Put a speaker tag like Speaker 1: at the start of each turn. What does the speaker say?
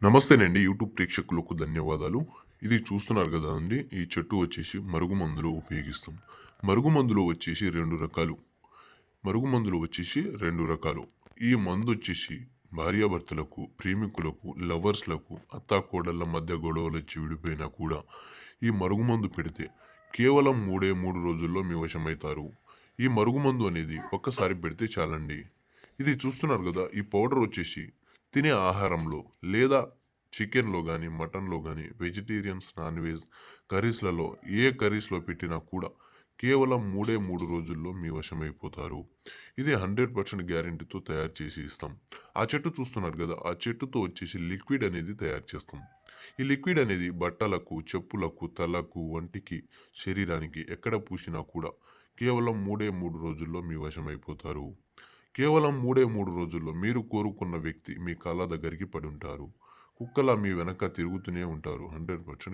Speaker 1: నమస్తేనండి YouTube ప్రేక్షకులకు ధన్యవాదాలు. ఇది చూస్తున్నారు కదా అండి. ఈ చెట్టు వచ్చేసి మరుగుమందులో ఉపయోగిస్తాం. మరుగుమందులో వచ్చేసి 2 రకాలు. మరుగుమందులు వచ్చేసి 2 రకాలు. ఈ మందొచ్చేసి భార్యాభర్తలకు, ప్రేమికులకు, లవర్స్‌లకు, అత్తాకోడళ్ళ మధ్య గొడవలొచ్చి విడిపోయినా కూడా ఈ మరుగుమందు పెడితే కేవలం 3 రోజుల్లో మీ వశమైతారు. ఈ మరుగుమందు అనేది ఒక్కసారి పెడితే చాలండి. ఇది చూస్తున్నారు గదా! ఈ పౌడర్ వచ్చేసి తినే ఆహారంలో లేదా చికెన్‌లో గాని, మటన్‌లో గాని, వెజిటేరియన్స్, నాన్ వెజ్ కర్రీస్‌లలో ఏ కర్రీస్‌లో పెట్టినా కూడా కేవలం 3 రోజుల్లో మీ వశమైపోతారు. ఇది 100% గ్యారంటీతో తయారు చేసి ఇస్తాం. ఆ చెట్టు చూస్తున్నారు గదా! ఆ చెట్టుతో వచ్చేసి లిక్విడ్ అనేది తయారు చేస్తాం. ఈ లిక్విడ్ అనేది బట్టలకు, చెప్పులకు, తలకు, వంటికి, శరీరానికి ఎక్కడ పూసినా కూడా కేవలం 3 రోజుల్లో మీ వశమైపోతారు. కేవలం 3 రోజుల్లో మీరు కోరుకున్న వ్యక్తి మీ కాళ్ళ దగ్గరికి పడుంటారు. కుక్కలా మీ వెనక తిరుగుతూనే ఉంటారు. 100%